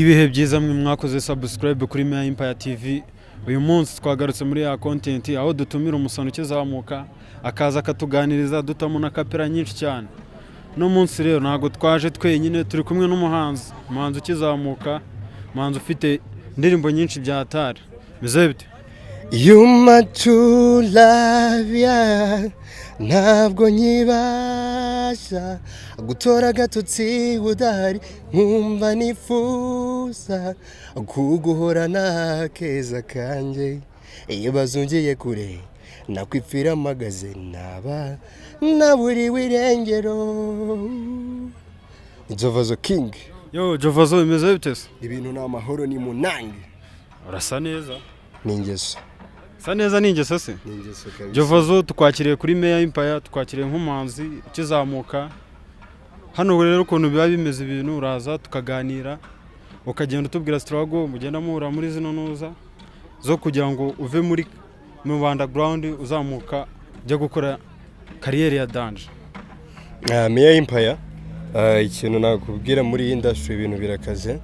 ibihe byiza mwe mwakoze subscribe kuri Meya Empire TV. Uyu munsi twagarutse muri ya content aho dutumira umusano ukizamuka akaza akatuganiriza dutamo na kapera nyinshi cyane. No munsi rero ntago twaje twenyine, turi kumwe n'umuhanzi ukizamuka, umuhanzi ufite indirimbo nyinshi bya hatari. Bize bite? You my true love, yeah. Ntabwo nyibasha gutora agatotsi udahari, nkumva nifuza kuguhorana keza kanje. Iyo bazungiye kure nakwipfira amagaze, naba naburiwe irengero. Jovazo King. Yo Jovazo, bimeze bite se? Ibintu n'amahoro ni munange. Urasa neza. Ningeso. Sa neza ningeso se? Ningeso kabisa. Jovazo, tukwakiriye kuri Meya Empire, tukwakiriye nk'umuhanzi ukizamuka. Hano rero ukuntu biba bimeze ibintu, uraza tukaganira, ukagenda utubwira struggle mugenda muhura muri zino nuza zo kugira ngo uve muri mu underground uzamuka ujya gukora kariyeri ya danje. Meya Empire, ikintu nakubwira muri industry ibintu birakaze,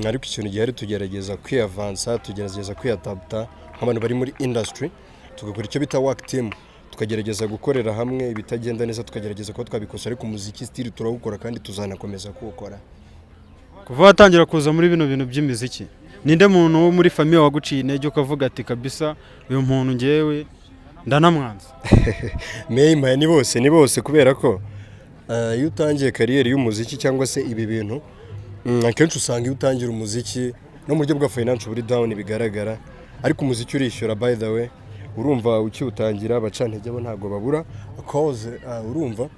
ariko ikintu gihari tugerageza kwiavansa, tugerageza kwiyadapta nk'abantu bari muri industry, tugakora icyo bita work team, tukagerageza gukorera hamwe, ibitagenda neza tukagerageza ko twabikosa, ariko umuziki still turawukora kandi tuzanakomeza kuwukora. Kuva watangira kuza muri bino bintu by'imiziki, ninde muntu wo muri famille waguciye intege ukavuga ati kabisa uyu muntu ngewe ndanamwanza? Meya Empire ni bose kubera ko iyo utangiye kariyeri y'umuziki cyangwa se ibi bintu, akenshi usanga iyo utangira umuziki no mu buryo bwa financial buri down bigaragara, ariko umuziki urishyura. By the way, urumva ukiwutangira abacantege bo ntago babura cause urumva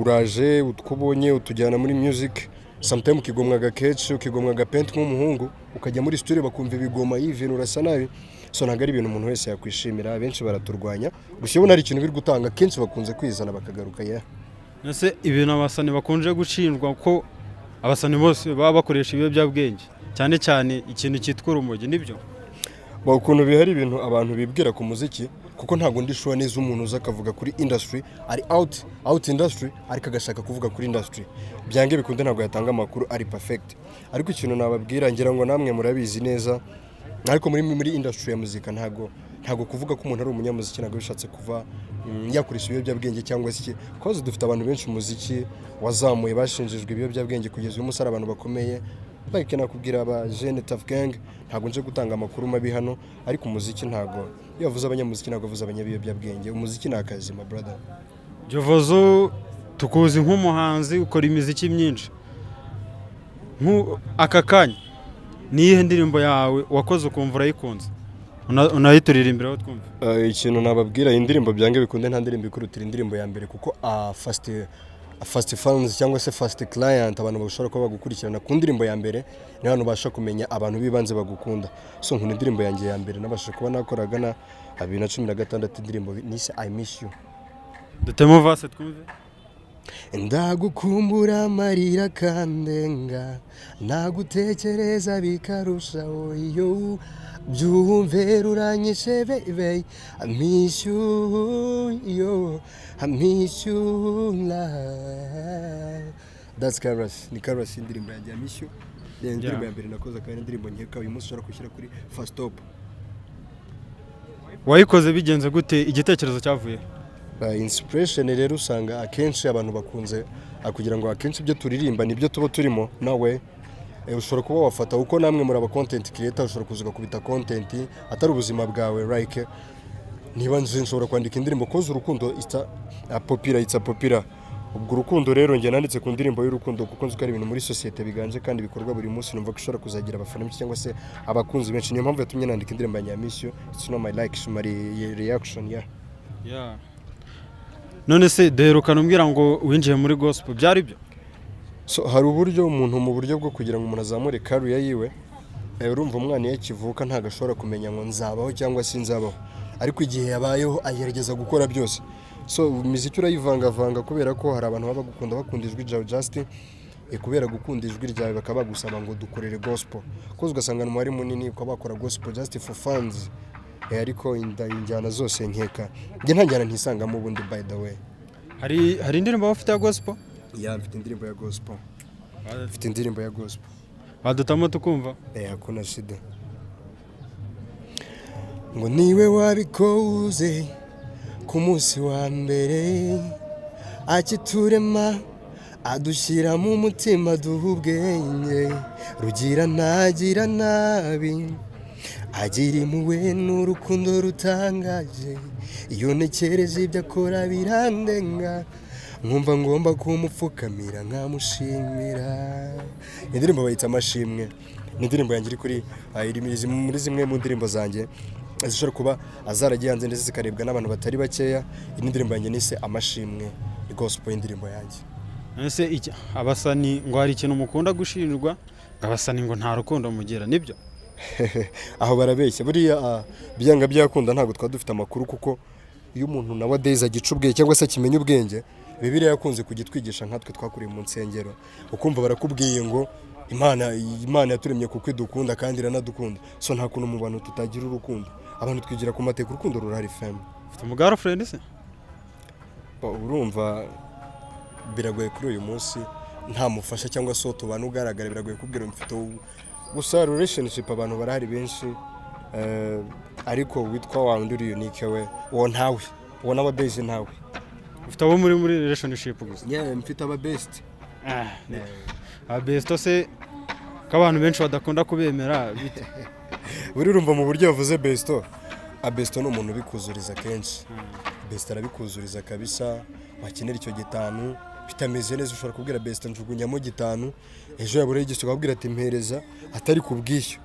uraje utwubonye utujyana muri music, sometimes ukigomwa gakechi, ukigomwa gapent nk'umuhungu, ukajya muri studio bakumva ibigoma y'ivintu urasa nabi, so ntago ari ibintu umuntu wese yakwishimira. Benshi baraturwanya, gusa ubona ari ikintu biri gutanga, kenshi bakunze kwizana bakagaruka. Nase ibintu abasani bakunje gucindwa ko abasani bose baba bakoresha ibiyobyabwenge, cyane cyane ikintu cyitwa urumogi, nibyo? Ukuntu bihari ibintu abantu bibwira ku muziki, kuko ntago ndishura neza umuntu uza akavuga kuri industry ari out industry ariko agashaka kuvuga kuri industry, byange bikunde ntago yatanga amakuru ari perfect. Ariko ikintu nababwira, ngira ngo namwe murabizi neza, ariko muri industry ya muzika ntago kuvuga ko umuntu ari umunyamuziki ntago bishatse kuva yakoresha ibiyobyabwenge cyangwa se cause dufite abantu benshi umuziki wazamuye bashinjijwe ibiyobyabwenge kugeza uyu musara abantu bakomeye. Like nakubwira aba Jeune Tough Gang, ntago nje gutanga amakuru mabi hano, ariko umuziki ntago iyo avuze abanyamuziki ntago avuze abanyabiyobyabwenge. Umuziki ni akazi, my brother. Jovazo, tukuzi nk'umuhanzi ukora imiziki myinshi, aka kanya niyihe ndirimbo yawe wakoze ukumva urayikunze unayituririmbiraho twumva? Ikintu nababwira, indirimbo byange bikunde nta ndirimbo ikurutira indirimbo ya mbere, kuko first fans cyangwa se first client, abantu bashobora kuba bagukurikirana ku ndirimbo ya mbere, ni hano basha kumenya abantu bibanze bagukunda. So nkunda indirimbo yanjye ya mbere nabashije kuba nakoraga na 2016 indirimbo nise I Miss You. Dutemo verse twumve. Ndagukumbura amarira kandenga, nagutekereza bikarushaho, iyo byumve ruranyishe baby, I miss you, yo, I miss you love. That's Karas, ni Karas indirimbo yanjye I Miss You. Indirimbo ya mbere nakoze kandi indirimbo nkeka uyu munsi ushobora kwishyira kuri First Top. Wayikoze bigenze gute? Igitekerezo cyavuye? Inspiration rero usanga akenshi abantu bakunze kugira ngo akenshi ibyo turirimba nibyo tuba turimo nawe. Ushobora kuba wafata uko namwe muri aba content creator, ushobora kuzuga kubita content atari ubuzima bwawe. Like niba nshobora kwandika indirimbo koza urukundo it's a popular. Ubwo urukundo rero nge nanditse ku ndirimbo y'urukundo kuko nzi ko ari ibintu muri societe biganje kandi bikorwa buri munsi, numva ko ushobora kuzagira abafana cyangwa se abakunzi benshi. Niyo mpamvu yatumye nandika indirimbo ya Miss You. It's not my like, my reaction. Yeah. None se duherukana umbwira ngo winjiye muri gospel, byari byo? So hari uburyo umuntu mu buryo bwo kugira ngo umuntu azamure career yiwe, urumva umwana iyo kivuka ntago ashobora kumenya ngo nzabaho cyangwa si nzabaho, ariko igihe yabayeho agerageza gukora byose. So imiziki urayivangavanga kubera ko hari abantu baba gukunda bakunda ijwi ryawe just kubera gukunda ijwi ryawe bakaba bagusaba ngo dukorere gospel, koze ugasanga umubare munini ukaba bakora gospel just for fans. Ariko injyana zose nkeka nge nta njyana ntisangamo ubundi. By the way, hari indirimbo bafite ya gospel? Mfite indirimbo ya gospel. Mfite indirimbo ya gospel. wadutamo tukumva. Hakuna shida. Ngo niwe wabikoze ku munsi wa mbere akiturema adushyira mu mutima duha ubwenge rugira ntagira nabi agira impuhwe n'urukundo rutangaje iyo ntekereje ibyo akora birandenga nkumva ngomba kumupfukamira nkamushimira. Indirimbo bayita Amashimwe, ni indirimbo yanjye iri kuri muri zimwe mu ndirimbo zanjye zishobora kuba azaragiye hanze ndetse zikarebwa n'abantu batari bakeya. Iyi ndirimbo yanjye nise Amashimwe, ni gospel y'indirimbo yanjye. Ese abasani ngo hari ikintu mukunda gushinjwa, abasani ngo nta rukundo mugira, nibyo? Aho barabeshya, buriya byanga byakunda ntabwo twa dufite amakuru, kuko iyo umuntu nawe adeza gica ubwenge cyangwa se akimenya ubwenge, Bibiliya yakunze kugitwigisha nkatwe twakuriye mu nsengero, ukumva barakubwiye ngo Imana yaturemye kuko idukunda kandi iranadukunda. So nta kuntu mu bantu tutagira urukundo, abantu twigira ku mateka, urukundo rurahari fam. Ufite umugirlfriend se? Urumva biragoye kuri uyu munsi nta mufasha cyangwa se tubana ugaragara, biragoye kubwira mfite gusa relationship abantu barahari benshi, ariko witwa wandi uri unique we uwo ntawe, uwo n'aba best ntawe. Ufite abo muri relationship gusa? Yeah, mfite aba best. Aba best se k'abantu benshi badakunda kubemera bite? Buri urumva mu buryo yavuze besto, abesto ni umuntu ubikuzuriza kenshi. Best arabikuzuriza kabisa, wakenera icyo gitanu bitameze neza ushobora kubwira best njugunyamo gitanu, ejo yabure igice ukabwira ati mpereza atari kubwishyu.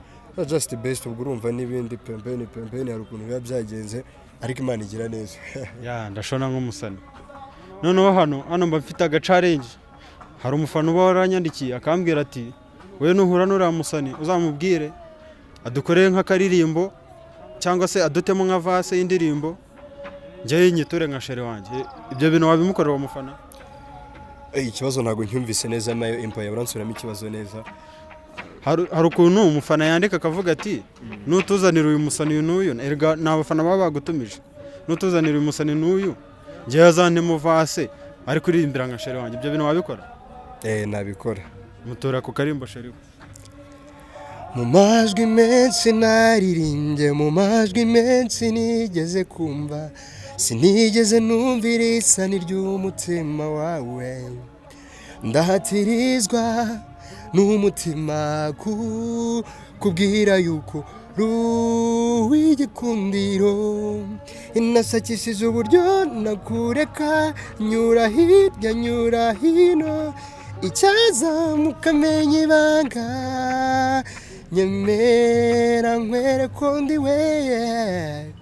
Just best ubwo urumva n'ibindi pembeni hari ukuntu biba byagenze, ariko Imana igira neza. Ndashona nk'umusani. Noneho hano mba mfite aga challenge. Hari umufana uba waranyandikiye akambwira ati we nuhura n'uriya musani uzamubwire adukoreye nk'akaririmbo cyangwa se adutemo nka vase y'indirimbo njye nyiture nka shere wanjye. Ibyo bintu wabimukorera uwo mufana? Ikibazo ntabwo ncyumvise neza, nayo Empire baransuramo ikibazo neza. Hari ukuntu umufana yandika akavuga ati nutuzanira uyu musani n'uyu, erega n'abafana baba bagutumije, nutuzanira uyu musani n'uyu njye yazantemo vase ari kuririmbira nka shere wanjye. Ibyo bintu wabikora? Nabikora. Mutora ku karimbo shere. Mu majwi menshi naririmbye, mu majwi menshi nigeze kumva, sinigeze numvira isani ry'umutima wawe, ndahatirizwa n'umutima kubwira yuko ruw'igikundiro, inasakishije uburyo nakureka, nyura hirya nyura hino, icyaza mukamenya ibanga, nyemera nkwere ko ndi we.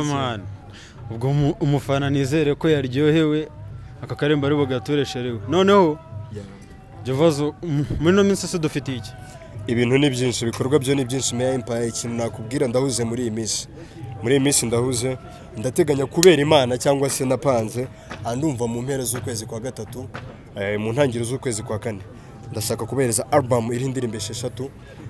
Man, ubwo umufana nizere ko yaryohewe aka karembo ari bugaturesherewe. Noneho Jovazo, muri no minsi se dufite iki? Ibintu ni byinshi, bikorwa byo ni byinshi. Meya Empire ikintu nakubwira, ndahuze muri iyi minsi. Muri iyi minsi ndahuze, ndateganya kubera Imana cyangwa se napanze andumva mu mpera z'ukwezi kwa gatatu, mu ntangiriro z'ukwezi kwa kane ndashaka kubereza album iri indirimbo 6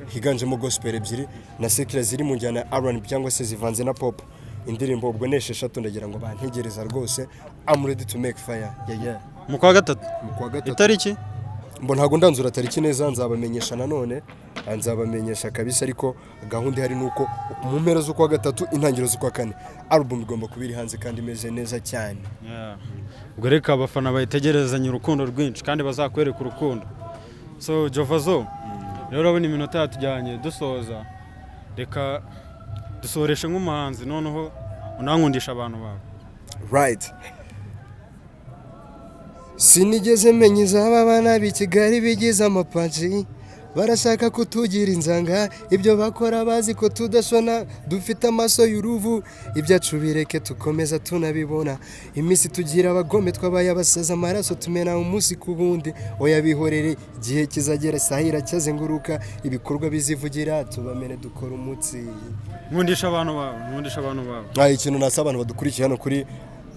higanjemo gospel 2 na secular ziri mu njyana ya R&B cyangwa se zivanze na pop. Indirimbo ubwo 6 ndagira ngo bantegereza rwose. I'm ready to make fire. Mu kwa gatatu? Mu kwa gatatu. Itariki? Mbo ntago ndanzura tariki neza, nzabamenyesha nanone, nzabamenyesha kabisa, ariko gahunda hari nuko mu mpera zo kwa gatatu intangiriro zo kwa kane album igomba kubiri hanze kandi imeze neza cyane. Ubwo reka abafana bayitegerezanye urukundo rwinshi kandi bazakwereka urukundo. So Jovazo, rero urabona iminota yatujyanye dusoza, reka dusoreshe nk'umuhanzi noneho unankundisha abantu bawe. Right. Sinigeze menya izaba bana b'i Kigali bigize amapaji, barashaka kutugira inzanga, ibyo bakora bazi ko tudashona, dufite amaso y'uruvu, ibyacu bireke tukomeza tunabibona, imisi tugira abagome twabaye abasaza, amaraso tumena umunsi ku bundi, oya bihorere igihe kizagera sahira cyazenguruka, ibikorwa bizivugira tubamene dukora umutsi. Nkundisha abantu bawe. Ikintu nasaba abantu badukurikiye hano kuri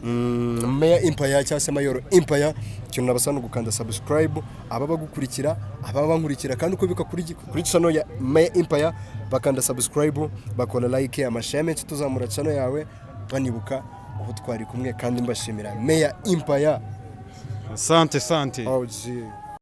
Meya Empire cyangwa se Mayor Empire, ikintu nabasana gukanda subscribe, ababa gukurikira, ababa nkurikira, kandi uko bika kuri channel ya Meya Empire bakanda subscribe, bakora like, amashame tuzamura channel yawe, banibuka ubu twari kumwe kandi mbashimira Meya Empire. Asante. Oh,